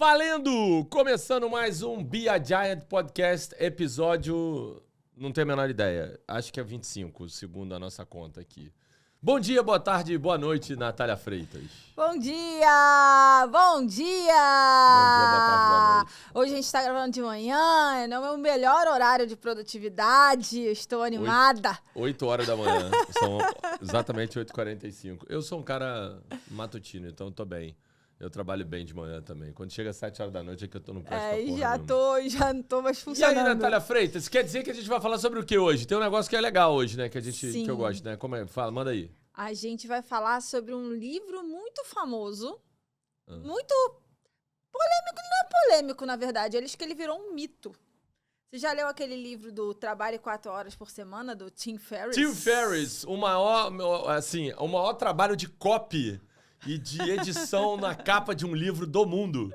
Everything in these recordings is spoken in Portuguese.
Valendo! Começando mais um Be a Giant Podcast, episódio... Não tenho a menor ideia. Acho que é 25, segundo a nossa conta aqui. Bom dia, boa tarde, boa noite, Natália Freitas. Bom dia! Bom dia! Bom dia, boa tarde, boa noite. Hoje a gente tá gravando de manhã, não é o melhor horário de produtividade, estou animada. 8 horas da manhã, são exatamente 8h45. Eu sou um cara matutino, então eu tô bem. Eu trabalho bem de manhã também. Quando chega às 7 horas da noite é que eu tô no presto pra porra Já não tô mais E funcionando. aí, Natália Freitas, quer dizer que a gente vai falar sobre o que hoje? Tem um negócio que é legal hoje, né? Que eu gosto, né? Como é? Fala, manda aí. A gente vai falar sobre um livro muito famoso, muito polêmico, não é polêmico, na verdade. Acho que ele virou um mito. Você já leu aquele livro do Trabalhe 4 Horas por Semana, do Tim Ferriss? Tim Ferriss, o maior trabalho de copy e de edição na capa de um livro do mundo,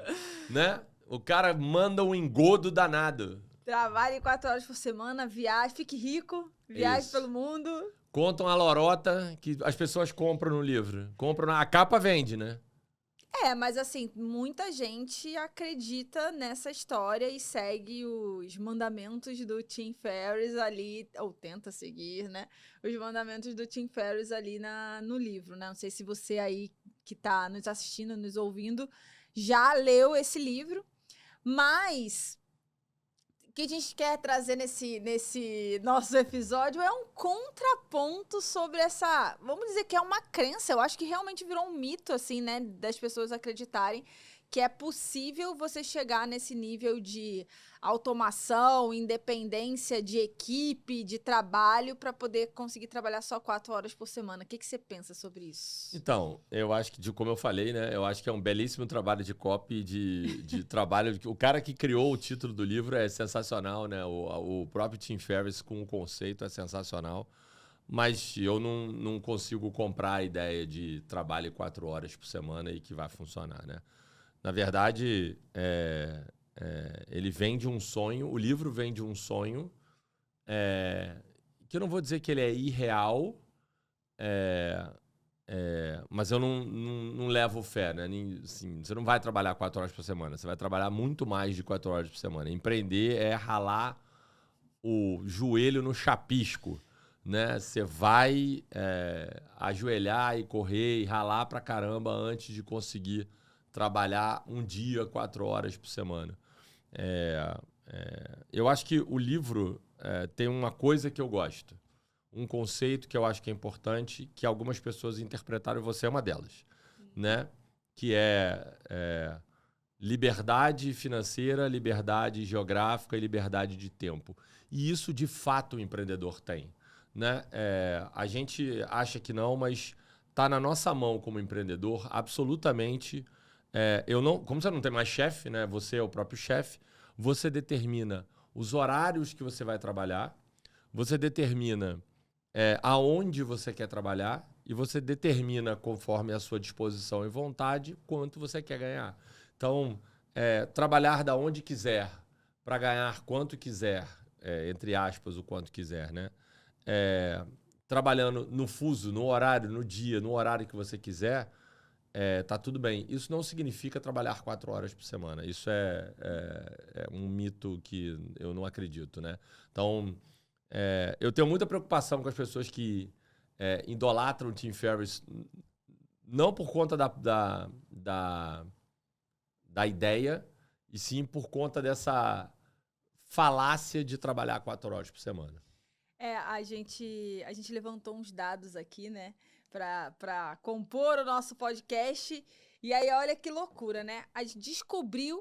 né? O cara manda um engodo danado. Trabalhe 4 horas por semana, viaje, fique rico, viaje pelo mundo. Contam a lorota que as pessoas compram no livro. A capa vende, né? Mas assim, muita gente acredita nessa história e segue os mandamentos do Tim Ferriss ali, ou tenta seguir, né? Os mandamentos do Tim Ferriss ali no livro, né? Não sei se você aí que tá nos assistindo, nos ouvindo, já leu esse livro, mas o que a gente quer trazer nesse nosso episódio é um contraponto sobre essa... Vamos dizer que é uma crença, eu acho que realmente virou um mito, assim, né? Das pessoas acreditarem que é possível você chegar nesse nível de automação, independência de equipe, de trabalho, para poder conseguir trabalhar só 4 horas por semana. O que você pensa sobre isso? Então, eu acho que, como eu falei, né? Eu acho que é um belíssimo trabalho de copy, de trabalho. O cara que criou o título do livro é sensacional, né? O próprio Tim Ferriss com o conceito é sensacional. Mas eu não consigo comprar a ideia de trabalho 4 horas por semana e que vai funcionar, né? Na verdade, ele vem de um sonho, o livro vem de um sonho, que eu não vou dizer que ele é irreal, mas eu não levo fé, né? Assim, você não vai trabalhar 4 horas por semana, você vai trabalhar muito mais de 4 horas por semana. Empreender é ralar o joelho no chapisco, né? Você vai ajoelhar e correr e ralar pra caramba antes de conseguir trabalhar um dia, 4 horas por semana. Eu acho que o livro tem uma coisa que eu gosto. Um conceito que eu acho que é importante, que algumas pessoas interpretaram, e você é uma delas, né? Que é liberdade financeira, liberdade geográfica e liberdade de tempo. E isso, de fato, o empreendedor tem, né? A gente acha que não, mas está na nossa mão como empreendedor, absolutamente... como você não tem mais chefe, né? Você é o próprio chefe, você determina os horários que você vai trabalhar, você determina aonde você quer trabalhar e você determina, conforme a sua disposição e vontade, quanto você quer ganhar. Então, trabalhar da onde quiser para ganhar quanto quiser, entre aspas, o quanto quiser, né? Trabalhando no fuso, no horário, no dia, no horário que você quiser, tá tudo bem. Isso não significa trabalhar 4 horas por semana. Isso é um mito que eu não acredito, né? Então, eu tenho muita preocupação com as pessoas que idolatram o Tim Ferriss, não por conta da ideia, e sim por conta dessa falácia de trabalhar 4 horas por semana. A gente levantou uns dados aqui, né? Para compor o nosso podcast. E aí, olha que loucura, né? A gente descobri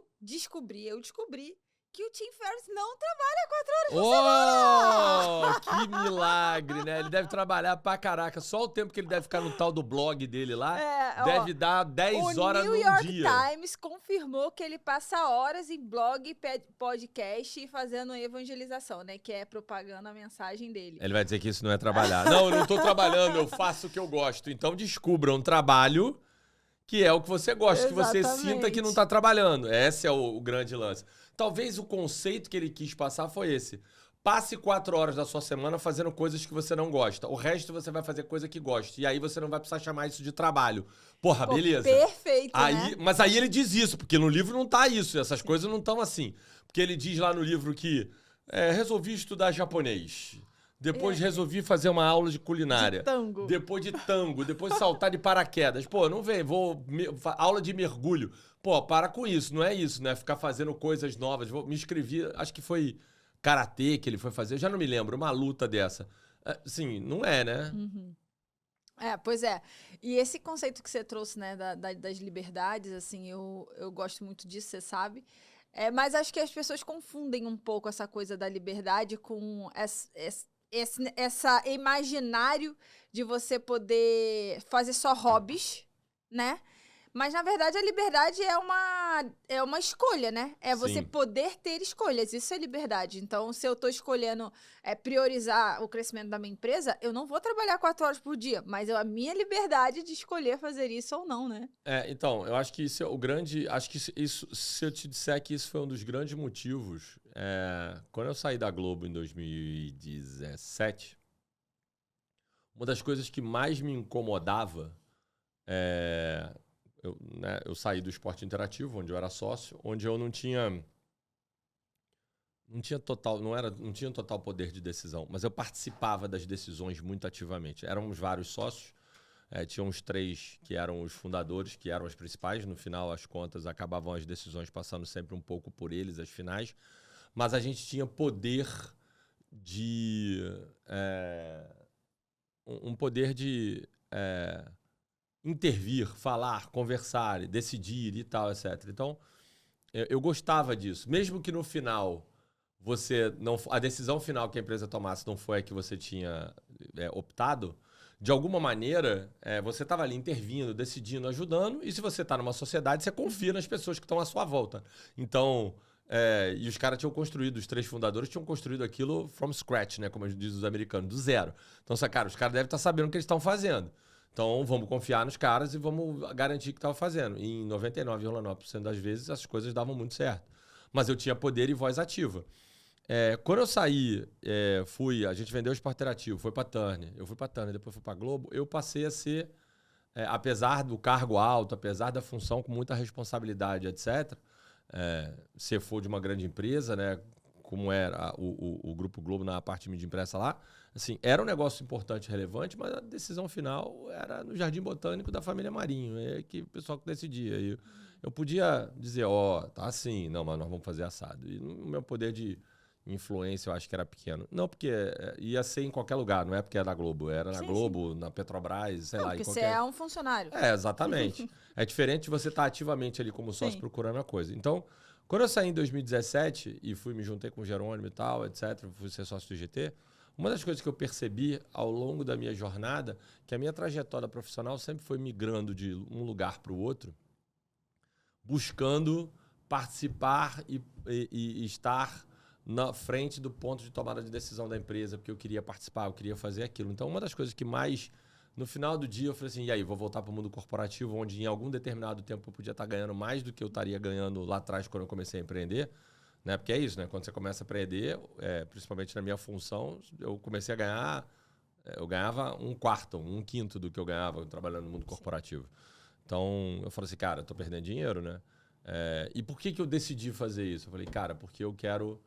que o Tim Ferriss não trabalha 4 horas por semana! Que milagre, né? Ele deve trabalhar pra caraca. Só o tempo que ele deve ficar no tal do blog dele lá, deve dar 10 horas no dia. O New York Times confirmou que ele passa horas em blog, podcast e fazendo evangelização, né? Que é propagando a mensagem dele. Ele vai dizer que isso não é trabalhar. Não, eu não tô trabalhando, eu faço o que eu gosto. Então descubra um trabalho que é o que você gosta, Exatamente. Que você sinta que não tá trabalhando. Esse é o grande lance. Talvez o conceito que ele quis passar foi esse. passe 4 horas da sua semana fazendo coisas que você não gosta. O resto você vai fazer coisa que gosta. E aí você não vai precisar chamar isso de trabalho. Porra, beleza. Perfeito, aí, né? Mas aí ele diz isso, porque no livro não tá isso. Essas coisas não estão assim. Porque ele diz lá no livro que resolvi estudar japonês. Depois resolvi fazer uma aula de culinária. De tango. Depois saltar de paraquedas. Pô, não vem, aula de mergulho. Pô, para com isso, não é isso, né? Ficar fazendo coisas novas. Me inscrevi, acho que foi karatê que ele foi fazer, eu já não me lembro, uma luta dessa. Sim, não é, né? Uhum. Pois é. E esse conceito que você trouxe, né, das liberdades, assim, eu gosto muito disso, você sabe. Mas acho que as pessoas confundem um pouco essa coisa da liberdade com essa imaginário de você poder fazer só hobbies, né? Mas, na verdade, a liberdade é uma escolha, né? É você Sim. poder ter escolhas. Isso é liberdade. Então, se eu estou escolhendo priorizar o crescimento da minha empresa, eu não vou trabalhar 4 horas por dia. Mas a minha liberdade de escolher fazer isso ou não, né? Então, eu acho que isso é o grande... Acho que isso, se eu te disser que isso foi um dos grandes motivos... quando eu saí da Globo em 2017, uma das coisas que mais me incomodava... Eu saí do esporte interativo, onde eu era sócio, onde eu não tinha total poder de decisão, mas eu participava das decisões muito ativamente. Éramos vários sócios, tinha uns 3 que eram os fundadores, que eram os principais. No final, as contas, acabavam as decisões passando sempre um pouco por eles, as finais. Mas a gente tinha poder de... um poder de... intervir, falar, conversar, decidir e tal, etc. Então, eu gostava disso. Mesmo que no final a decisão final que a empresa tomasse não foi a que você tinha optado, de alguma maneira, você estava ali intervindo, decidindo, ajudando, e se você está numa sociedade, você confia nas pessoas que estão à sua volta. Então, e os caras tinham construído, os 3 fundadores tinham construído aquilo from scratch, né, como dizem os americanos, do zero. Então, cara, os caras devem estar sabendo o que eles estão fazendo. Então, vamos confiar nos caras e vamos garantir que estava fazendo. E em 99,9% das vezes, as coisas davam muito certo. Mas eu tinha poder e voz ativa. Quando eu saí, a gente vendeu o esporte interativo, foi para Turner. Eu fui para Turner, depois fui para Globo. Eu passei a ser, apesar do cargo alto, apesar da função com muita responsabilidade, etc., se for de uma grande empresa, né, como era o Grupo Globo na parte de mídia impressa lá, assim, era um negócio importante e relevante, mas a decisão final era no Jardim Botânico da família Marinho, que o pessoal que decidia. E eu podia dizer, tá assim, não, mas nós vamos fazer assado. E o meu poder de influência eu acho que era pequeno. Não, porque ia ser em qualquer lugar, não é porque era da Globo, era na Globo, sim, na Petrobras, sei lá. Porque você é um funcionário. Exatamente. É diferente de você estar ativamente ali como sócio, sim, procurando a coisa. Então, quando eu saí em 2017 e me juntei com o Jerônimo e tal, etc., fui ser sócio do GT, uma das coisas que eu percebi ao longo da minha jornada, que a minha trajetória profissional sempre foi migrando de um lugar para o outro, buscando participar e estar na frente do ponto de tomada de decisão da empresa, porque eu queria participar, eu queria fazer aquilo. Então, uma das coisas que mais... No final do dia, eu falei assim, e aí, vou voltar para o mundo corporativo, onde em algum determinado tempo eu podia estar ganhando mais do que eu estaria ganhando lá atrás, quando eu comecei a empreender, né? Porque é isso, né? Quando você começa a empreender, principalmente na minha função, eu comecei a ganhar... eu ganhava 1/4, 1/5 do que eu ganhava trabalhando no mundo corporativo. Então, eu falei assim, cara, eu tô perdendo dinheiro, né? E por que eu decidi fazer isso? Eu falei, cara, porque eu quero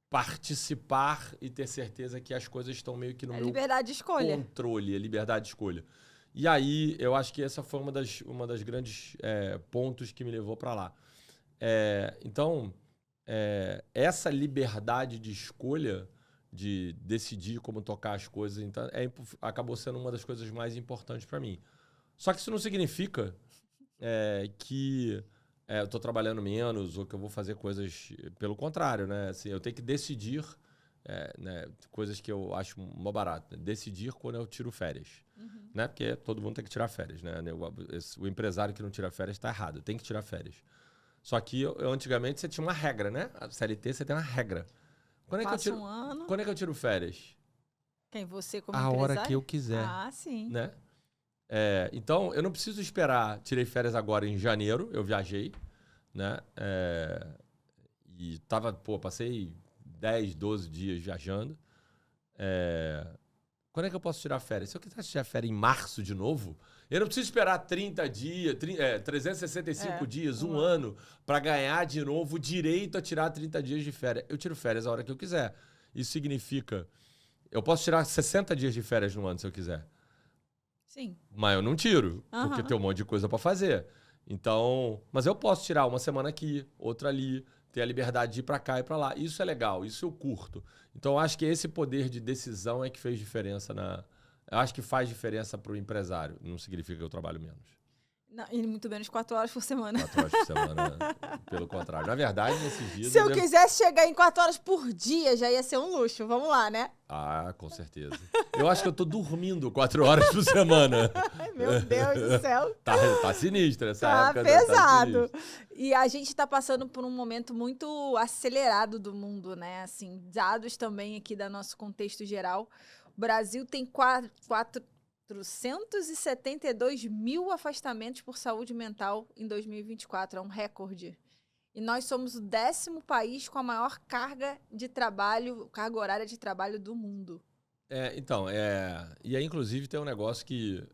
participar e ter certeza que as coisas estão meio que no meu liberdade de escolha. Controle, a liberdade de escolha. E aí, eu acho que essa foi uma das grandes pontos que me levou para lá. Então, essa liberdade de escolha, de decidir como tocar as coisas, então, acabou sendo uma das coisas mais importantes para mim. Só que isso não significa que eu estou trabalhando menos ou que eu vou fazer coisas... Pelo contrário, né? Assim, eu tenho que decidir né, coisas que eu acho mó barato. Né? Decidir quando eu tiro férias. Uhum. Né? Porque todo mundo tem que tirar férias. Né? O empresário que não tira férias está errado. Tem que tirar férias. Só que antigamente você tinha uma regra, né? A CLT você tem uma regra. Quando é que eu tiro, um ano. Quando é que eu tiro férias? Quem? Você como empresário? A hora que eu quiser. Ah, sim. Né? Então, eu não preciso esperar. Tirei férias agora em janeiro, eu viajei, né? E passei 10, 12 dias viajando. Quando é que eu posso tirar férias? Se eu quiser tirar férias em março de novo, eu não preciso esperar 30 dias, 365 dias, um ano, para ganhar de novo o direito a tirar 30 dias de férias. Eu tiro férias a hora que eu quiser. Isso significa... Eu posso tirar 60 dias de férias no ano se eu quiser. Sim. Mas eu não tiro, porque tem um monte de coisa para fazer. Então, mas eu posso tirar uma semana aqui, outra ali, ter a liberdade de ir para cá e para lá. Isso é legal, isso eu curto. Então, eu acho que esse poder de decisão é que fez diferença Eu acho que faz diferença para o empresário. Não significa que eu trabalho menos. Não, e muito menos 4 horas por semana. 4 horas por semana, pelo contrário. Na verdade, nesses dias... Se eu quisesse chegar em 4 horas por dia, já ia ser um luxo. Vamos lá, né? Ah, com certeza. Eu acho que eu tô dormindo 4 horas por semana. Ai, meu Deus do céu. Tá sinistro essa época. Pesado. E a gente tá passando por um momento muito acelerado do mundo, né? Assim, dados também aqui do nosso contexto geral. O Brasil tem 472 mil afastamentos por saúde mental em 2024. É um recorde. E nós somos o 10º país com a maior carga horária de trabalho do mundo. E aí, inclusive, tem um negócio que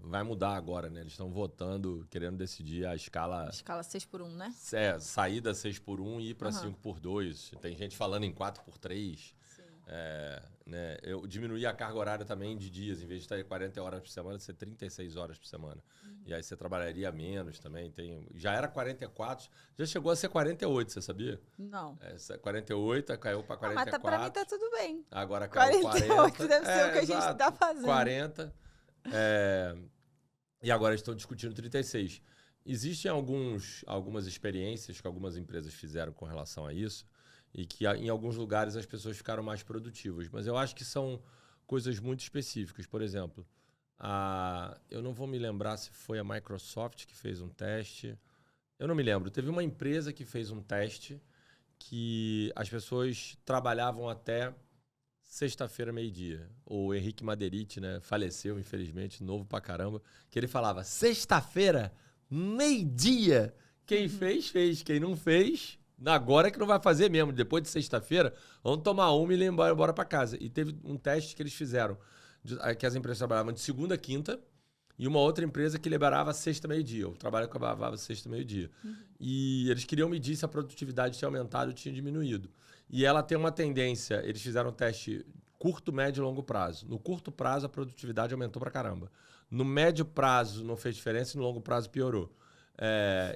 vai mudar agora, né? Eles estão votando, querendo decidir a escala... Escala 6x1, né? Saída 6x1 e ir para 5x2. Tem gente falando em 4x3. Né? Eu diminuí a carga horária também de dias. Em vez de estar 40 horas por semana, ser 36 horas por semana. E aí você trabalharia menos também. Já era 44, já chegou a ser 48, você sabia? Não. 48, caiu para 44. Mas pra mim tá tudo bem. Agora caiu 48 deve ser o que a gente tá fazendo. 40. E agora estão discutindo 36. Existem algumas experiências que algumas empresas fizeram com relação a isso. E que em alguns lugares as pessoas ficaram mais produtivas. Mas eu acho que são coisas muito específicas. Por exemplo, eu não vou me lembrar se foi a Microsoft que fez um teste. Eu não me lembro. Teve uma empresa que fez um teste que as pessoas trabalhavam até sexta-feira, meio-dia. O Henrique Madeirite, né, faleceu, infelizmente, novo pra caramba, que ele falava, sexta-feira, meio-dia. Quem fez, fez. Quem não fez... Agora é que não vai fazer mesmo. Depois de sexta-feira, vamos tomar uma e ir embora para casa. E teve um teste que eles fizeram, que as empresas trabalhavam de segunda a quinta, e uma outra empresa que liberava sexta, meio-dia. O trabalho acabava sexta, meio-dia. E eles queriam medir se a produtividade tinha aumentado ou tinha diminuído. E ela tem uma tendência, eles fizeram um teste curto, médio e longo prazo. No curto prazo, a produtividade aumentou pra caramba. No médio prazo, não fez diferença, e no longo prazo, piorou.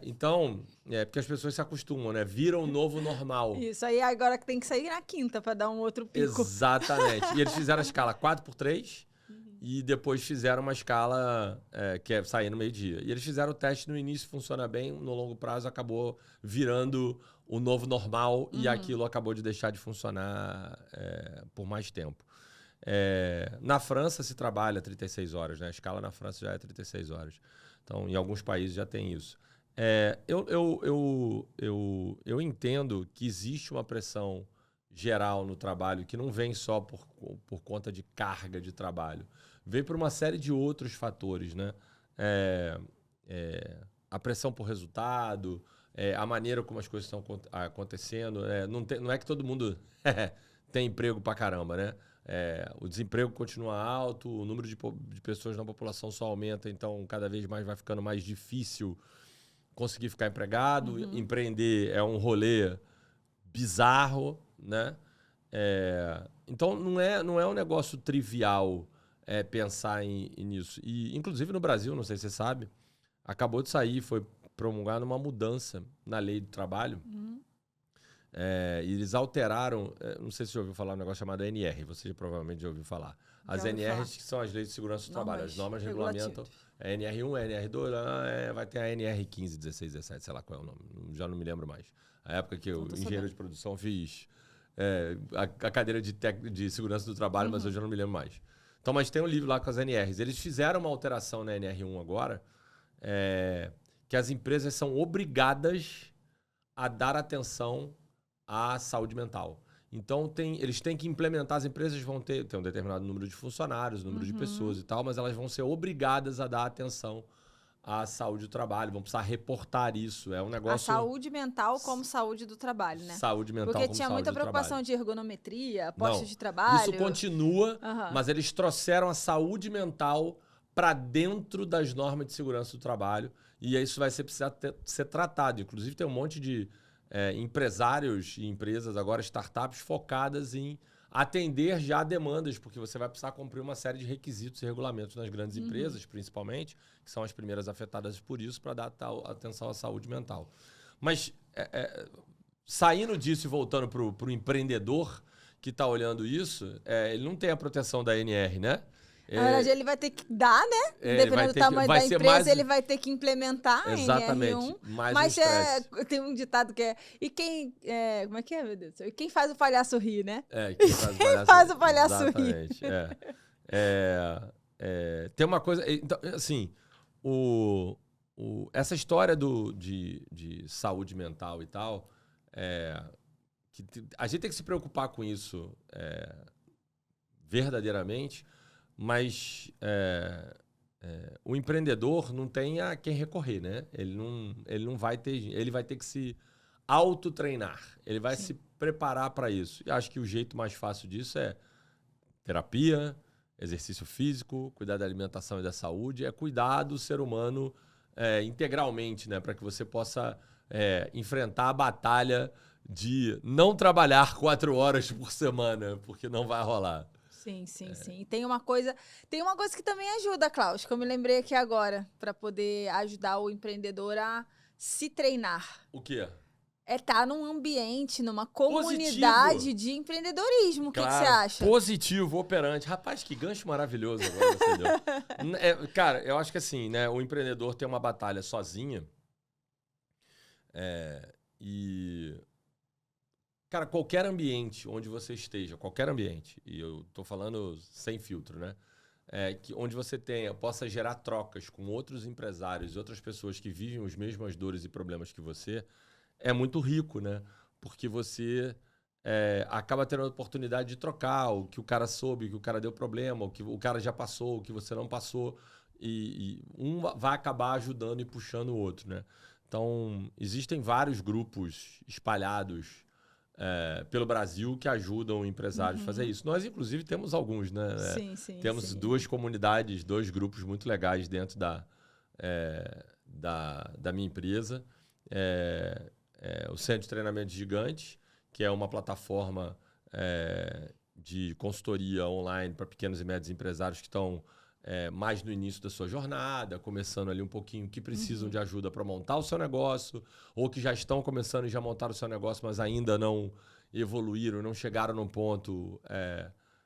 Então, porque as pessoas se acostumam, né? Viram o novo normal. Isso aí agora que tem que sair na quinta para dar um outro pico. Exatamente. E eles fizeram a escala 4x3 e depois fizeram uma escala que é sair no meio-dia. E eles fizeram o teste no início, funciona bem, no longo prazo acabou virando o novo normal e aquilo acabou de deixar de funcionar por mais tempo. Na França se trabalha 36 horas, né? A escala na França já é 36 horas. Então, em alguns países já tem isso. Eu entendo que existe uma pressão geral no trabalho que não vem só por conta de carga de trabalho. Vem por uma série de outros fatores, né? A pressão por resultado, a maneira como as coisas estão acontecendo. Não é que todo mundo tem emprego pra caramba, né? O desemprego continua alto, o número de pessoas na população só aumenta, então cada vez mais vai ficando mais difícil conseguir ficar empregado. Empreender é um rolê bizarro, né? Então não é um negócio trivial pensar nisso. E, inclusive no Brasil, não sei se você sabe, acabou de sair, foi promulgada uma mudança na lei do trabalho. E eles alteraram, não sei se você já ouviu falar um negócio chamado ANR, você provavelmente já ouviu falar. As NRs, que são as leis de segurança do trabalho, as normas regulamentam a NR1, a NR2, vai ter a NR 15, 16, 17, sei lá qual é o nome, já não me lembro mais. A época que eu, engenheiro de produção, fiz a cadeira de segurança do trabalho, mas eu já não me lembro mais. Então, mas tem um livro lá com as NRs. Eles fizeram uma alteração na NR1 agora, que as empresas são obrigadas a dar atenção à saúde mental. Então, eles têm que implementar, as empresas vão ter um determinado número de funcionários, número de pessoas e tal, mas elas vão ser obrigadas a dar atenção à saúde do trabalho, vão precisar reportar isso. É um negócio... A saúde mental como saúde do trabalho, né? Saúde mental Porque como tinha saúde muita do preocupação trabalho. de ergonometria, Não, postos de trabalho. isso continua, Aham. mas eles trouxeram a saúde mental para dentro das normas de segurança do trabalho e isso vai precisar ser tratado. Inclusive tem um monte de empresários e empresas, agora startups, focadas em atender já demandas, porque você vai precisar cumprir uma série de requisitos e regulamentos nas grandes empresas, principalmente, que são as primeiras afetadas por isso, para dar tal atenção à saúde mental. Mas saindo disso e voltando para o empreendedor que está olhando isso, ele não tem a proteção da ANR, né? Na verdade, ele vai ter que dar, né? Dependendo do tamanho da empresa, ele vai ter que implementar a NR1. Mas tem um ditado que é... E quem... como é que é, meu Deus? E quem faz o palhaço rir, né? Quem faz o palhaço rir. Tem uma coisa... Então, assim, essa história de saúde mental e tal, a gente tem que se preocupar com isso verdadeiramente, mas o empreendedor não tem a quem recorrer, né? Ele não vai ter... Ele vai ter que se autotreinar. Ele vai se preparar para isso. E acho que o jeito mais fácil disso é terapia, exercício físico, cuidar da alimentação e da saúde, cuidar do ser humano integralmente, né? Para que você possa enfrentar a batalha de não trabalhar 4 horas por semana, porque não vai rolar. Sim. E tem uma coisa que também ajuda, Klaus, que eu me lembrei aqui agora, para poder ajudar o empreendedor a se treinar. O quê? Estar num ambiente, numa comunidade de empreendedorismo. Claro, o que você acha? Positivo, operante. Rapaz, que gancho maravilhoso agora você deu. Cara, eu acho que assim, né? O empreendedor tem uma batalha sozinha. Cara, qualquer ambiente onde você esteja, qualquer ambiente, e eu tô falando sem filtro, né? Onde você possa gerar trocas com outros empresários e outras pessoas que vivem as mesmas dores e problemas que você, é muito rico, né? Porque você acaba tendo a oportunidade de trocar o que o cara soube, o que o cara deu problema, o que o cara já passou, o que você não passou, e um vai acabar ajudando e puxando o outro, né? Então, existem vários grupos espalhados pelo Brasil que ajudam empresários a fazer isso. Nós, inclusive, temos alguns, né? Sim. Temos 2 comunidades, 2 grupos muito legais dentro da minha empresa. O Centro de Treinamento Gigante, que é uma plataforma de consultoria online para pequenos e médios empresários que estão mais no início da sua jornada, começando ali um pouquinho, que precisam de ajuda para montar o seu negócio, ou que já estão começando e já montaram o seu negócio, mas ainda não evoluíram, não chegaram num ponto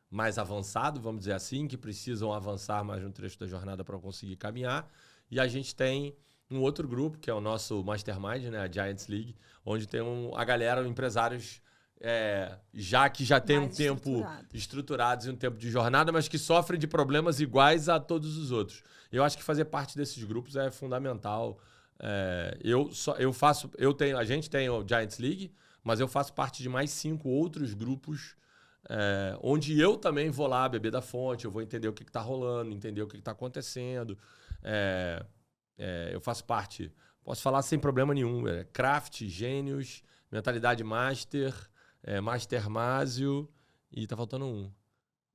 mais avançado, vamos dizer assim, que precisam avançar mais no trecho da jornada para conseguir caminhar. E a gente tem um outro grupo, que é o nosso Mastermind, né, a Giants League, onde tem a galera, empresários que já tem um tempo estruturados e um tempo de jornada, mas que sofrem de problemas iguais a todos os outros. Eu acho que fazer parte desses grupos é fundamental. A gente tem o Giants League, mas eu faço parte de mais 5 outros grupos onde eu também vou lá beber da fonte, eu vou entender o que está rolando, entender o que está acontecendo. Eu faço parte, posso falar sem problema nenhum, Craft, Gênios, Mentalidade Master, Master Másio e tá faltando um.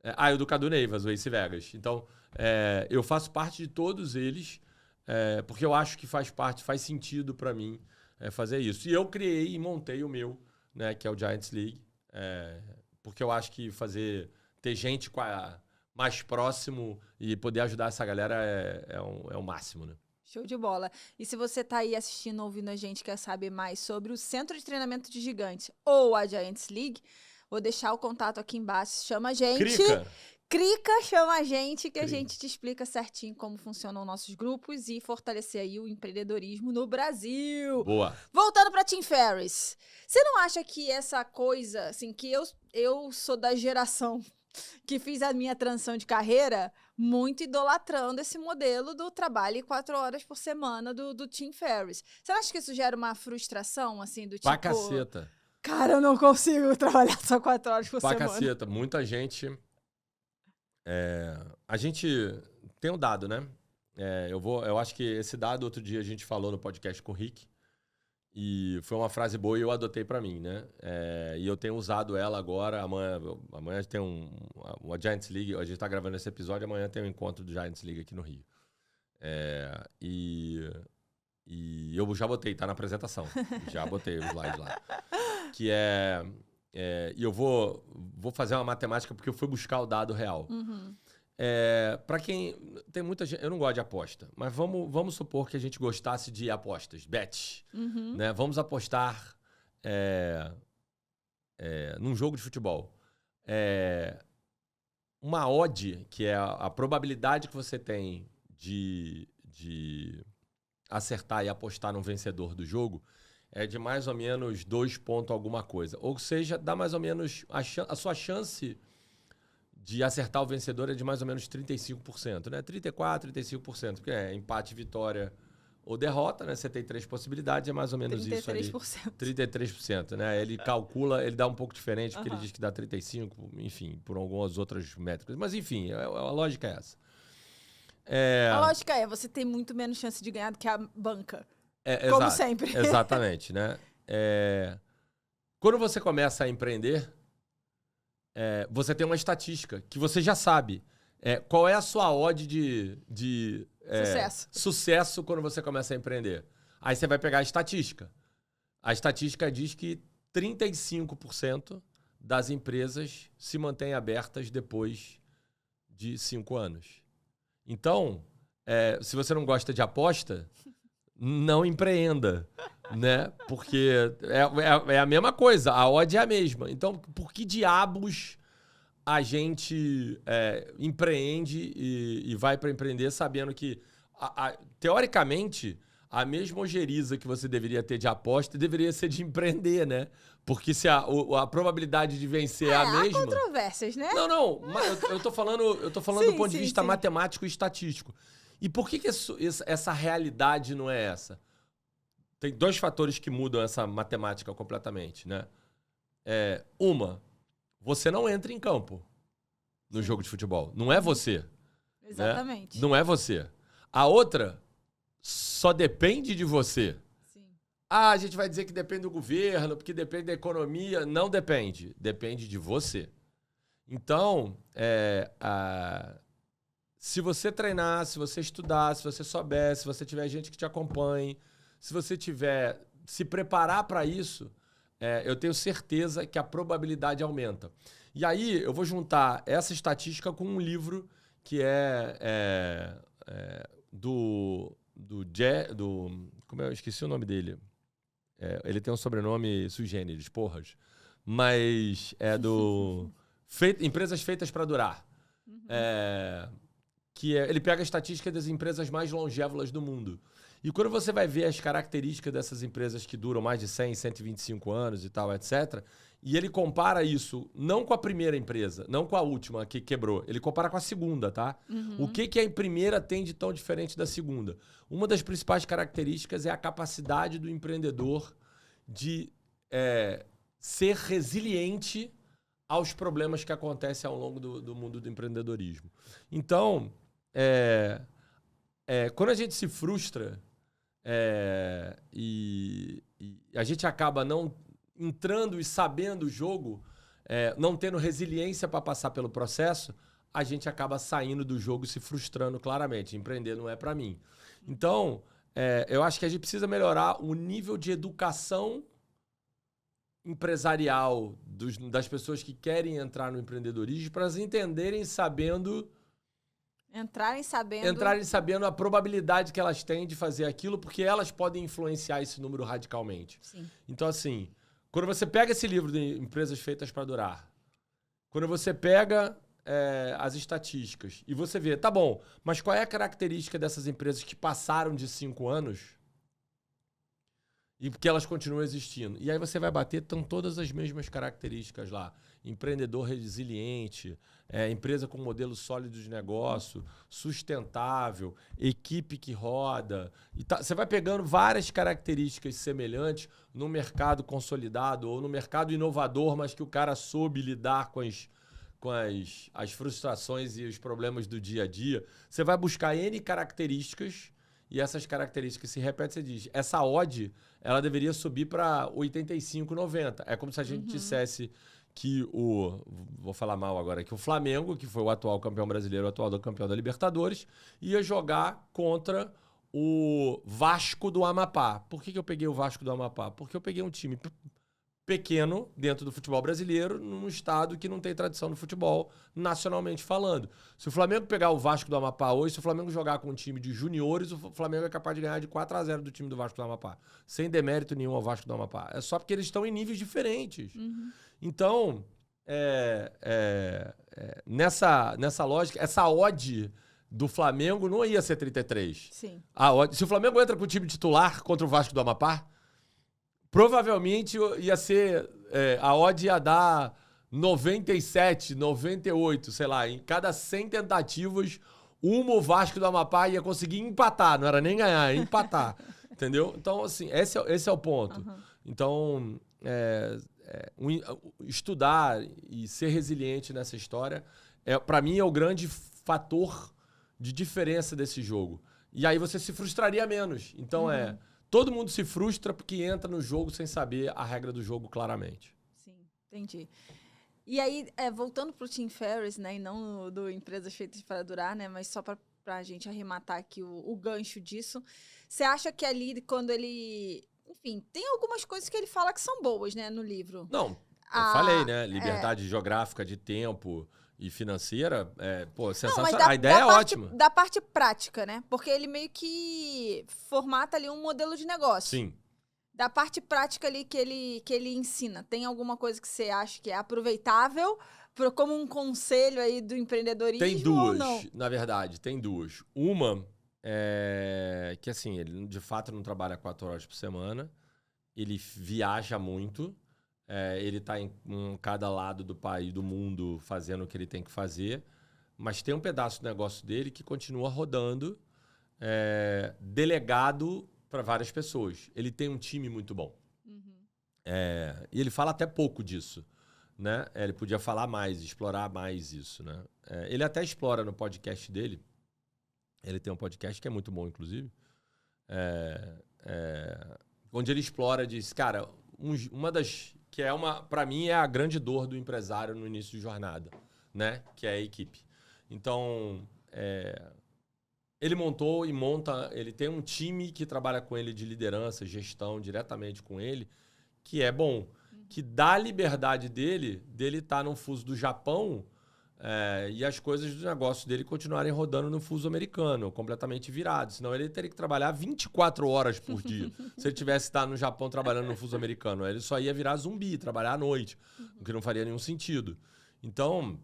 E o do Cadu Neivas, o Ace Vegas. Então, eu faço parte de todos eles, porque eu acho que faz sentido para mim fazer isso. E eu criei e montei o meu, né, que é o Giants League, porque eu acho que ter gente mais próximo e poder ajudar essa galera é o máximo, né? Show de bola. E se você tá aí assistindo, ouvindo a gente, quer saber mais sobre o Centro de Treinamento de Gigantes ou a Giants League, vou deixar o contato aqui embaixo. Chama a gente. Crica, chama a gente que a gente te explica certinho como funcionam nossos grupos e fortalecer aí o empreendedorismo no Brasil. Boa. Voltando para Tim Ferriss. Você não acha que essa coisa, assim, que eu sou da geração que fiz a minha transição de carreira muito idolatrando esse modelo do trabalho 4 horas por semana do Tim Ferriss. Você acha que isso gera uma frustração, assim, do tipo... Pra caceta. Cara, eu não consigo trabalhar só 4 horas por semana. Pra caceta. Muita gente... A gente tem um dado, né? Eu acho que esse dado, outro dia, a gente falou no podcast com o Rick. E foi uma frase boa e eu adotei para mim, né? E eu tenho usado ela agora. Amanhã tem uma Giants League. A gente tá gravando esse episódio. Amanhã tem um encontro do Giants League aqui no Rio. E eu já botei, tá na apresentação. Já botei o slide lá. Que e eu vou fazer uma matemática porque eu fui buscar o dado real. Uhum. Para quem... Tem muita gente... Eu não gosto de aposta. Mas vamos supor que a gente gostasse de apostas. Bet. Uhum. Né? Vamos apostar num jogo de futebol. Uma odd, que é a probabilidade que você tem de acertar e apostar no vencedor do jogo, é de mais ou menos 2 pontos alguma coisa. Ou seja, dá mais ou menos... A sua chance de acertar o vencedor é de mais ou menos 35%, né? 34%, 35%, porque empate, vitória ou derrota, né? Você tem 3 possibilidades, é mais ou menos 33%. Isso ali. 33%, né? Ele calcula, ele dá um pouco diferente, porque ele diz que dá 35%, enfim, por algumas outras métricas. Mas, enfim, a lógica é essa. A lógica você tem muito menos chance de ganhar do que a banca. Como sempre. Exatamente, né? Quando você começa a empreender... você tem uma estatística que você já sabe. Qual é a sua odd de sucesso quando você começa a empreender? Aí você vai pegar a estatística. A estatística diz que 35% das empresas se mantêm abertas depois de 5 anos. Então, se você não gosta de aposta, não empreenda, né? Porque é a mesma coisa, a odd é a mesma. Então, por que diabos a gente empreende e vai para empreender sabendo que, teoricamente, a mesma ojeriza que você deveria ter de aposta deveria ser de empreender, né? Porque se a probabilidade de vencer é a mesma... Há controvérsias, né? Não, mas eu tô falando do ponto de vista matemático e estatístico. E por que essa realidade não é essa? Tem 2 fatores que mudam essa matemática completamente, né? Você não entra em campo no jogo de futebol. Não é você. Exatamente. Né? Não é você. A outra só depende de você. Sim. A gente vai dizer que depende do governo, porque depende da economia. Não depende. Depende de você. Então, se você treinar, se você estudar, se você souber, se você tiver gente que te acompanhe, se você se preparar para isso, eu tenho certeza que a probabilidade aumenta. E aí eu vou juntar essa estatística com um livro que como eu esqueci o nome dele. Ele tem um sobrenome sui generis, porras. Mas é do Empresas Feitas para Durar. Uhum. Ele pega a estatística das empresas mais longevas do mundo. E quando você vai ver as características dessas empresas que duram mais de 100, 125 anos e tal, etc., e ele compara isso não com a primeira empresa, não com a última que quebrou, ele compara com a segunda, tá? Uhum. O que a primeira tem de tão diferente da segunda? Uma das principais características é a capacidade do empreendedor de ser resiliente aos problemas que acontecem ao longo do mundo do empreendedorismo. Então, quando a gente se frustra e a gente acaba não entrando e sabendo o jogo, não tendo resiliência para passar pelo processo, a gente acaba saindo do jogo e se frustrando claramente. Empreender não é para mim. Então, eu acho que a gente precisa melhorar o nível de educação empresarial das pessoas que querem entrar no empreendedorismo para elas entenderem sabendo... Entrarem sabendo a probabilidade que elas têm de fazer aquilo, porque elas podem influenciar esse número radicalmente. Sim. Então, assim, quando você pega esse livro de Empresas Feitas para Durar, quando você pega as estatísticas e você vê, tá bom, mas qual é a característica dessas empresas que passaram de 5 anos e que elas continuam existindo? E aí você vai bater, estão todas as mesmas características lá. Empreendedor resiliente, empresa com modelo sólido de negócio, sustentável, equipe que roda. Você vai pegando várias características semelhantes no mercado consolidado ou no mercado inovador, mas que o cara soube lidar com as frustrações e os problemas do dia a dia, você vai buscar N características e essas características se repetem, você diz, essa odd, ela deveria subir para 85, 90. É como se a gente dissesse que vou falar mal agora, que o Flamengo, que foi o atual campeão brasileiro, o atual campeão da Libertadores, ia jogar contra o Vasco do Amapá. Por que eu peguei o Vasco do Amapá? Porque eu peguei um time pequeno dentro do futebol brasileiro, num estado que não tem tradição no futebol, nacionalmente falando. Se o Flamengo pegar o Vasco do Amapá hoje, se o Flamengo jogar com um time de juniores, o Flamengo é capaz de ganhar de 4-0 do time do Vasco do Amapá. Sem demérito nenhum ao Vasco do Amapá. É só porque eles estão em níveis diferentes. Então, nessa lógica, essa odd do Flamengo não ia ser 33. Sim. Se o Flamengo entra com o time titular contra o Vasco do Amapá, provavelmente ia ser... a odd ia dar 97, 98, sei lá. Em cada 100 tentativas, o Vasco do Amapá ia conseguir empatar. Não era nem ganhar, empatar. Entendeu? Então, assim, esse é o ponto. Então, estudar e ser resiliente nessa história, para mim, é o grande fator de diferença desse jogo. E aí você se frustraria menos. Então, todo mundo se frustra porque entra no jogo sem saber a regra do jogo claramente. Sim, entendi. E aí, voltando para o Tim Ferriss, né, e não do Empresas Feitas para Durar, né, mas só para a gente arrematar aqui o gancho disso, você acha que ali, quando ele... Enfim, tem algumas coisas que ele fala que são boas, né, no livro. Não, eu falei, né, liberdade geográfica de tempo e financeira, sensacional. Não, mas a ideia é ótima. Da parte prática, né? Porque ele meio que formata ali um modelo de negócio. Sim. Da parte prática ali que ele ensina, tem alguma coisa que você acha que é aproveitável como um conselho aí do empreendedorismo? Tem duas, ou não? na verdade, tem duas. Uma é que, assim, ele de fato não trabalha 4 horas por semana, ele viaja muito, ele está em cada lado do país, do mundo, fazendo o que ele tem que fazer, mas tem um pedaço do negócio dele que continua rodando, delegado para várias pessoas. Ele tem um time muito bom. E ele fala até pouco disso, né? Ele podia falar mais, explorar mais isso, né? Ele até explora no podcast dele. Ele tem um podcast que é muito bom, inclusive. Onde ele explora, diz, cara, uma das... que para mim, é a grande dor do empresário no início de jornada, né? Que é a equipe. Então, ele montou e monta... Ele tem um time que trabalha com ele de liderança, gestão, diretamente com ele, que é bom. Que dá a liberdade dele estar no fuso do Japão e as coisas do negócio dele continuarem rodando no fuso americano, completamente virado. Senão ele teria que trabalhar 24 horas por dia. Se ele tivesse estado no Japão trabalhando no fuso americano, ele só ia virar zumbi, trabalhar à noite, o que não faria nenhum sentido. Então,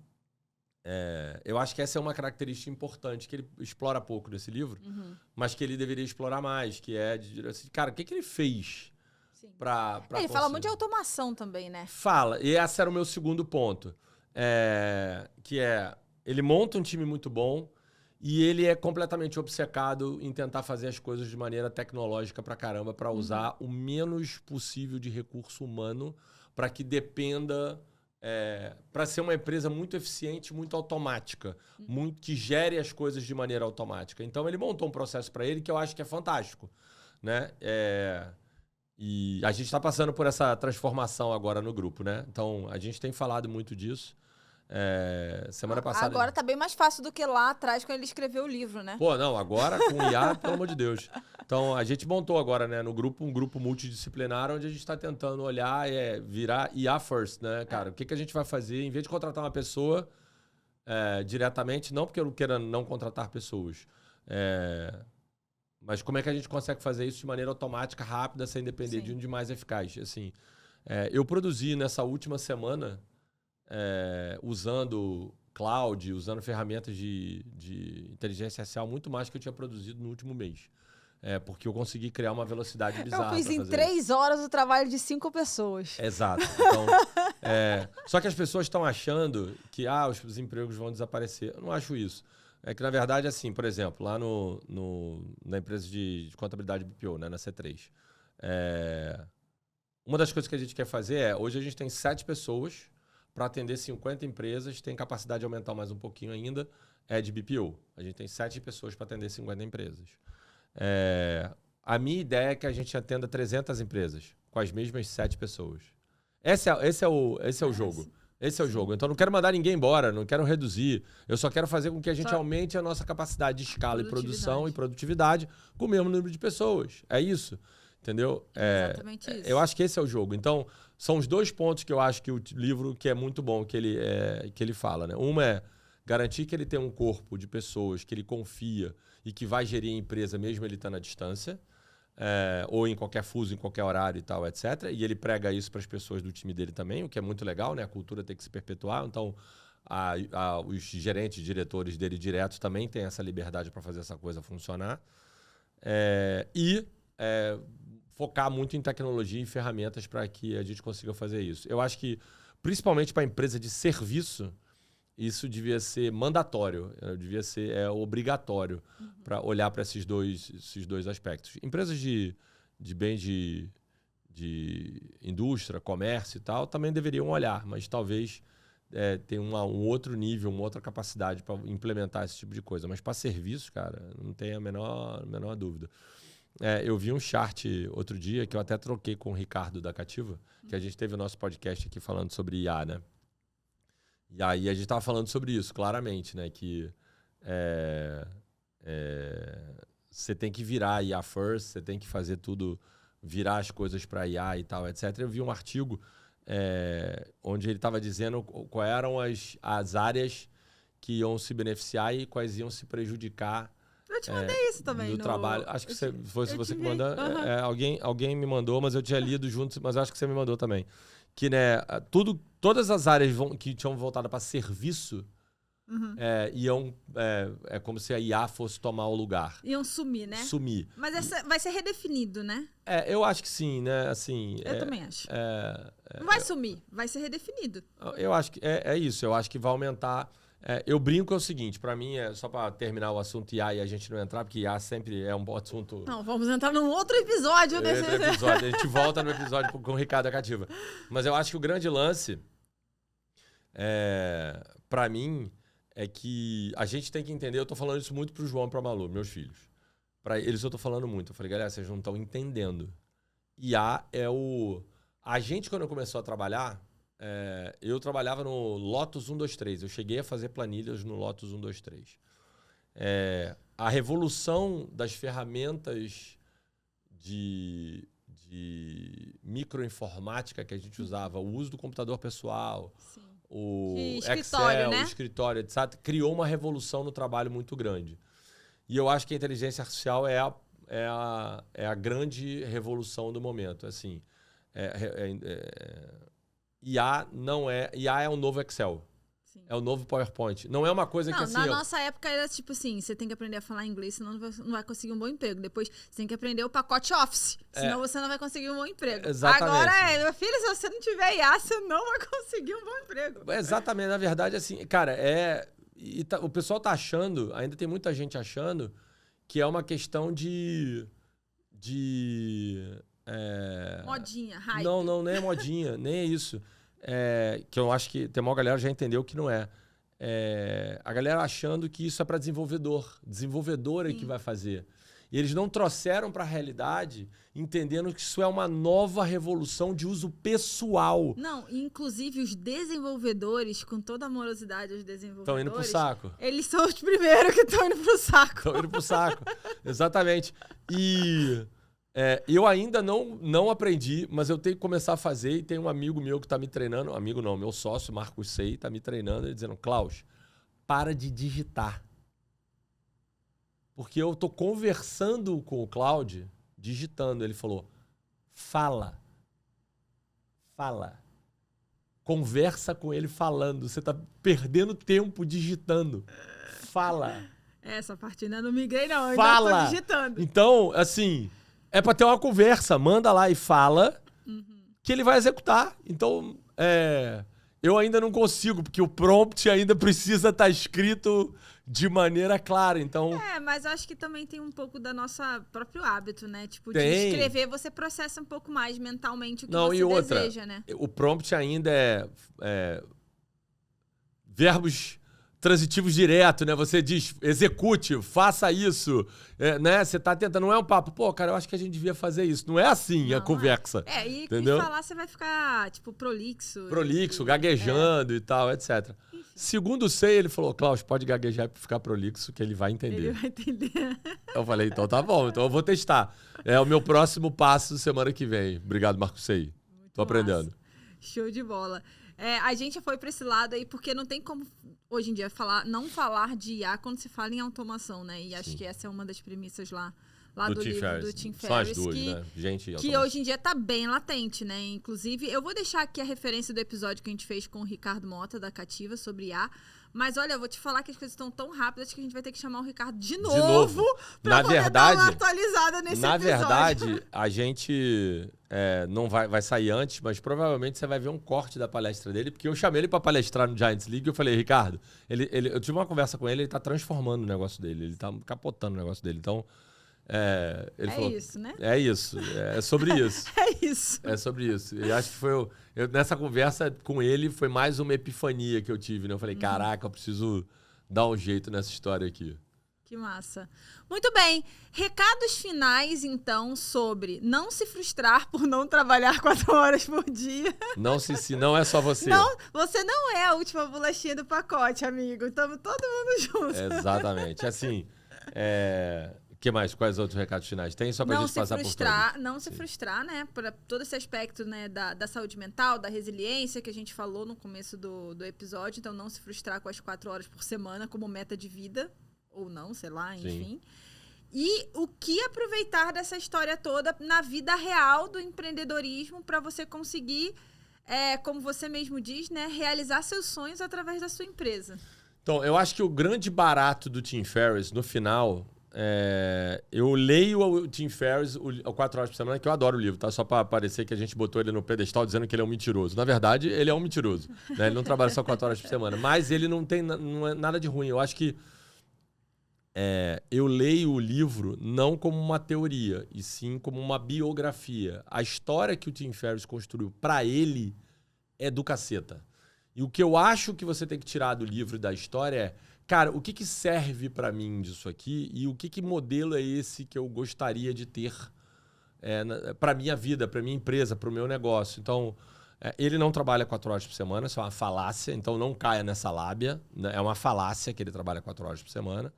eu acho que essa é uma característica importante que ele explora pouco nesse livro, mas que ele deveria explorar mais, que é, cara, o que ele fez para ele fala muito de automação também, né? Fala, e esse era o meu segundo ponto. Ele monta um time muito bom e ele é completamente obcecado em tentar fazer as coisas de maneira tecnológica pra caramba, para usar o menos possível de recurso humano, para que dependa, para ser uma empresa muito eficiente, muito automática, que gere as coisas de maneira automática. Então ele montou um processo para ele que eu acho que é fantástico, né? E a gente está passando por essa transformação agora no grupo, né? Então, a gente tem falado muito disso. Semana passada... Agora tá bem mais fácil do que lá atrás, quando ele escreveu o livro, né? Pô, não, agora com o IA, pelo amor de Deus. Então, a gente montou agora, né, no grupo, um grupo multidisciplinar, onde a gente está tentando olhar virar IA first, né, cara? O que a gente vai fazer? Em vez de contratar uma pessoa diretamente, não porque eu queira não contratar pessoas, mas como é que a gente consegue fazer isso de maneira automática, rápida, sem depender de um de mais eficaz? Assim, eu produzi nessa última semana, usando cloud, usando ferramentas de inteligência artificial, muito mais que eu tinha produzido no último mês. Porque eu consegui criar uma velocidade bizarra. Eu fiz em 3 horas o trabalho de 5 pessoas. Exato. Então, só que as pessoas estão achando que os empregos vão desaparecer. Eu não acho isso. É que, na verdade, assim, por exemplo, lá na empresa de contabilidade BPO, né, na C3, uma das coisas que a gente quer fazer hoje a gente tem 7 pessoas para atender 50 empresas, tem capacidade de aumentar mais um pouquinho ainda, é de BPO. A gente tem 7 pessoas para atender 50 empresas. A minha ideia é que a gente atenda 300 empresas com as mesmas 7 pessoas. Esse é o jogo. Esse é o jogo. Então, eu não quero mandar ninguém embora, não quero reduzir. Eu só quero fazer com que a gente aumente a nossa capacidade de escala e produção e produtividade com o mesmo número de pessoas. É isso. Entendeu? Exatamente isso. Eu acho que esse é o jogo. Então, são os 2 pontos que eu acho que o livro que é muito bom, que ele fala. Né? Uma é garantir que ele tem um corpo de pessoas que ele confia e que vai gerir a empresa mesmo ele estando à distância. Ou em qualquer fuso, em qualquer horário e tal, etc. E ele prega isso para as pessoas do time dele também, o que é muito legal, né? A cultura tem que se perpetuar. Então, os gerentes, diretores dele diretos também têm essa liberdade para fazer essa coisa funcionar. Focar muito em tecnologia e ferramentas para que a gente consiga fazer isso. Eu acho que, principalmente para a empresa de serviço, isso devia ser mandatório, devia ser obrigatório para olhar para esses dois aspectos. Empresas de bens de indústria, comércio e tal, também deveriam olhar, mas talvez tenha um outro nível, uma outra capacidade para implementar esse tipo de coisa. Mas para serviço, cara, não tem a menor dúvida. Eu vi um chart outro dia que eu até troquei com o Ricardo da Cativa, que a gente teve o nosso podcast aqui falando sobre IA, né? E aí a gente estava falando sobre isso, claramente, né? Que você tem que virar IA first, você tem que fazer tudo, virar as coisas para IA e tal, etc. Eu vi um artigo onde ele estava dizendo quais eram as áreas que iam se beneficiar e quais iam se prejudicar. Eu te mandei isso também no trabalho. Acho que foi você que mandou. Alguém me mandou, mas eu tinha lido junto, mas acho que você me mandou também. Que, né, todas as áreas que tinham voltado para serviço iam... É como se a IA fosse tomar o lugar. Iam sumir, né? Sumir. Mas vai ser redefinido, né? Eu acho que sim, né? Assim, eu também acho. Não vai sumir, vai ser redefinido. Eu acho que é isso. Eu acho que vai aumentar... eu brinco é o seguinte, para mim, só para terminar o assunto IA e a gente não entrar, porque IA sempre é um bom assunto... Não, vamos entrar num outro episódio. A gente volta no episódio com o Ricardo da Cativa. Mas eu acho que o grande lance, para mim, é que a gente tem que entender, eu tô falando isso muito pro João e pra Malu, meus filhos. Para eles eu tô falando muito. Eu falei, galera, vocês não estão entendendo. IA A gente, quando começou a trabalhar... eu trabalhava no Lotus 123. Eu cheguei a fazer planilhas no Lotus 123. A revolução das ferramentas de microinformática que a gente usava, o uso do computador pessoal, Sim. o Excel, né? O escritório, etc., criou uma revolução no trabalho muito grande. E eu acho que a inteligência artificial é a grande revolução do momento. Assim, IA é um novo Excel. Sim. É o novo PowerPoint. Não é uma coisa que assim... Na nossa época era tipo assim, você tem que aprender a falar inglês, senão não vai conseguir um bom emprego. Depois você tem que aprender o pacote Office, senão você não vai conseguir um bom emprego. Exatamente. Agora meu filho, se você não tiver IA, você não vai conseguir um bom emprego. Exatamente. Na verdade, assim, cara, o pessoal tá achando, ainda tem muita gente achando, que é uma questão de modinha, hype. Não, nem é modinha, nem é isso. Que eu acho que tem uma galera já entendeu que não é. A galera achando que isso é para desenvolvedor é que vai fazer. E eles não trouxeram para a realidade entendendo que isso é uma nova revolução de uso pessoal. Não, inclusive os desenvolvedores, com toda a amorosidade aos desenvolvedores... Estão indo pro saco. Eles são os primeiros que estão indo pro saco. Estão indo pro saco, exatamente. E... eu ainda não aprendi, mas eu tenho que começar a fazer e tem um amigo meu que está me treinando, amigo não, meu sócio, Marcos Sei, está me treinando e dizendo, Klaus, para de digitar. Porque eu estou conversando com o Cláudio, digitando. Ele falou, fala. Conversa com ele falando. Você está perdendo tempo digitando. Fala. Essa parte ainda não migrei não, eu fala. Ainda tô digitando. Então, assim... É para ter uma conversa. Manda lá e fala que ele vai executar. Então, eu ainda não consigo, porque o prompt ainda precisa estar escrito de maneira clara. Então... mas eu acho que também tem um pouco da nossa próprio hábito, né? Tipo, de escrever, você processa um pouco mais mentalmente o que não, você e outra, deseja, né? O prompt ainda verbos transitivos direto, né? Você diz, execute, faça isso, né? Você tá tentando, não é um papo, pô, cara, eu acho que a gente devia fazer isso. Não é assim a conversa. E entendeu? falar você vai ficar, tipo, prolixo. Gaguejando e tal, etc. Enfim. Segundo o Sei, ele falou, Klaus, pode gaguejar e ficar prolixo que ele vai entender. Ele vai entender. Eu falei, então tá bom, então eu vou testar. É o meu próximo passo semana que vem. Obrigado, Marco Sei. Tô aprendendo. Show de bola. A gente foi para esse lado aí porque não tem como, hoje em dia, não falar de IA quando se fala em automação, né? E acho que essa é uma das premissas lá do livro do Tim Ferriss. São as duas, né? Gente e que hoje em dia tá bem latente, né? Inclusive, eu vou deixar aqui a referência do episódio que a gente fez com o Ricardo Mota, da Cativa, sobre IA. Mas olha, eu vou te falar que as coisas estão tão rápidas que a gente vai ter que chamar o Ricardo de novo pra poder dar uma atualizada nesse episódio. Na verdade, a gente não vai sair antes, mas provavelmente você vai ver um corte da palestra dele, porque eu chamei ele pra palestrar no Giants League e eu falei, Ricardo, eu tive uma conversa com ele, ele tá transformando o negócio dele, ele tá capotando o negócio dele. Então, ele falou, isso, né? É isso, é sobre isso. É isso. É sobre isso. E acho que nessa conversa com ele foi mais uma epifania que eu tive, né? Eu falei, caraca, eu preciso dar um jeito nessa história aqui. Que massa. Muito bem. Recados finais, então, sobre não se frustrar por não trabalhar 4 horas por dia. Não é só você. Não, você não é a última bolachinha do pacote, amigo. Estamos todo mundo junto. Exatamente. Assim, que mais? Quais outros recados finais tem? Só pra gente passar por todos. Não se frustrar, né? Por todo esse aspecto, né, da saúde mental, da resiliência que a gente falou no começo do episódio. Então, não se frustrar com as 4 horas por semana como meta de vida. Ou não, sei lá, enfim. Sim. E o que aproveitar dessa história toda na vida real do empreendedorismo para você conseguir, como você mesmo diz, né, realizar seus sonhos através da sua empresa. Então, eu acho que o grande barato do Tim Ferriss, no final... eu leio o Tim Ferriss o 4 horas por semana, que eu adoro o livro, tá? Só para parecer que a gente botou ele no pedestal dizendo que ele é um mentiroso. Na verdade, ele é um mentiroso, né? Ele não trabalha só 4 horas por semana. Mas ele não é nada de ruim. Eu acho que eu leio o livro não como uma teoria, e sim como uma biografia. A história que o Tim Ferriss construiu para ele é do caceta. E o que eu acho que você tem que tirar do livro e da história é, cara, o que serve para mim disso aqui e o que modelo é esse que eu gostaria de ter para minha vida, para minha empresa, para o meu negócio. Então, ele não trabalha 4 horas por semana, isso é uma falácia, então não caia nessa lábia. Né? É uma falácia que ele trabalha 4 horas por semana.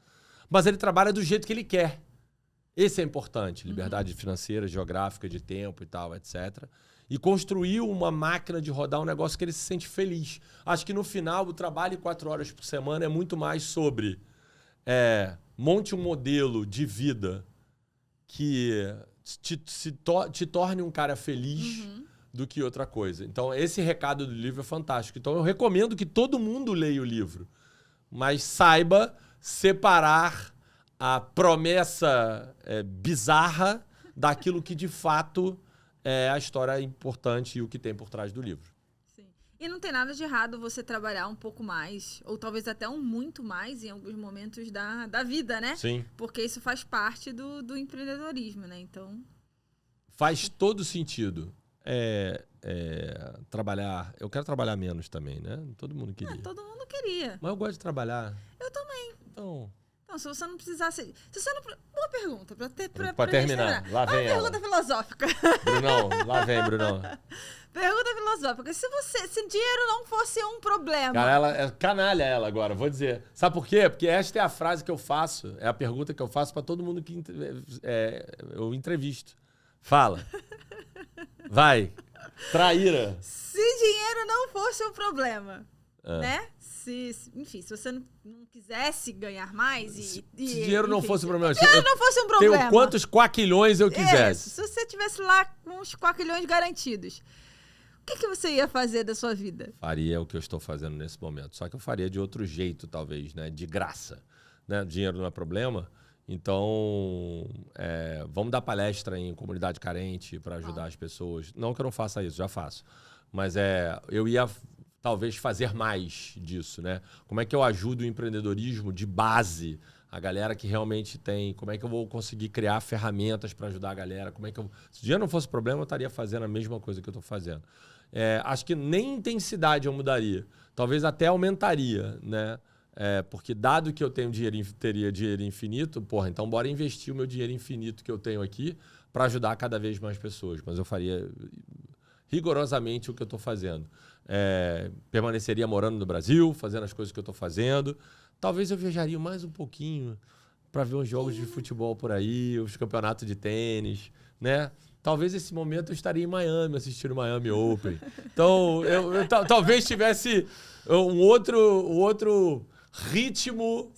Mas ele trabalha do jeito que ele quer. Esse é importante, liberdade financeira, geográfica, de tempo e tal, etc. E construiu uma máquina de rodar um negócio que ele se sente feliz. Acho que no final o trabalho 4 horas por semana é muito mais sobre monte um modelo de vida que te torne um cara feliz do que outra coisa. Então esse recado do livro é fantástico. Então eu recomendo que todo mundo leia o livro, mas saiba separar a promessa bizarra daquilo que de fato é a história importante e o que tem por trás do livro. Sim. E não tem nada de errado você trabalhar um pouco mais, ou talvez até muito mais em alguns momentos da vida, né? Sim. Porque isso faz parte do empreendedorismo, né? Então... Faz todo sentido. Trabalhar... Eu quero trabalhar menos também, né? Todo mundo queria. Todo mundo queria. Mas eu gosto de trabalhar. Eu também. Então, se você não precisasse... Boa pergunta. Pra terminar. Lá vem ela. Pergunta filosófica. Brunão, lá vem, Brunão. Pergunta filosófica. Se dinheiro não fosse um problema... Cara, ela é canalha ela agora, vou dizer. Sabe por quê? Porque esta é a frase que eu faço, é a pergunta que eu faço pra todo mundo que eu entrevisto. Fala. Vai. Traíra. Se dinheiro não fosse um problema, né? Enfim, se você não quisesse ganhar mais se dinheiro não fosse um problema. Se dinheiro não fosse um problema. Tenho quantos quaquilhões eu quisesse. Se você tivesse lá com uns quaquilhões garantidos, o que você ia fazer da sua vida? Faria o que eu estou fazendo nesse momento. Só que eu faria de outro jeito, talvez, né? De graça. Né? Dinheiro não é problema. Então, vamos dar palestra em comunidade carente para ajudar as pessoas. Não que eu não faça isso, já faço. Mas eu ia... talvez fazer mais disso, né? Como é que eu ajudo o empreendedorismo de base, a galera que realmente tem... Como é que eu vou conseguir criar ferramentas para ajudar a galera? Se o dinheiro não fosse problema, eu estaria fazendo a mesma coisa que eu estou fazendo. Acho que nem intensidade eu mudaria. Talvez até aumentaria, né? Porque dado que eu teria dinheiro infinito, então bora investir o meu dinheiro infinito que eu tenho aqui para ajudar cada vez mais pessoas. Mas eu faria rigorosamente o que eu estou fazendo. Permaneceria morando no Brasil, fazendo as coisas que eu estou fazendo. Talvez eu viajaria mais um pouquinho para ver uns jogos de futebol por aí, os campeonatos de tênis, né? Talvez esse momento eu estaria em Miami, assistindo o Miami Open. Então, eu talvez tivesse um outro ritmo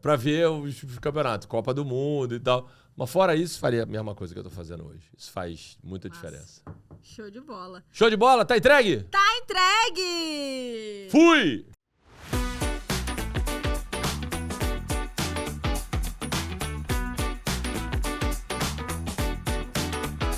para ver os campeonatos, Copa do Mundo e tal. Mas fora isso, faria a mesma coisa que eu tô fazendo hoje. Isso faz muita diferença. Show de bola. Show de bola? Tá entregue? Tá entregue! Fui!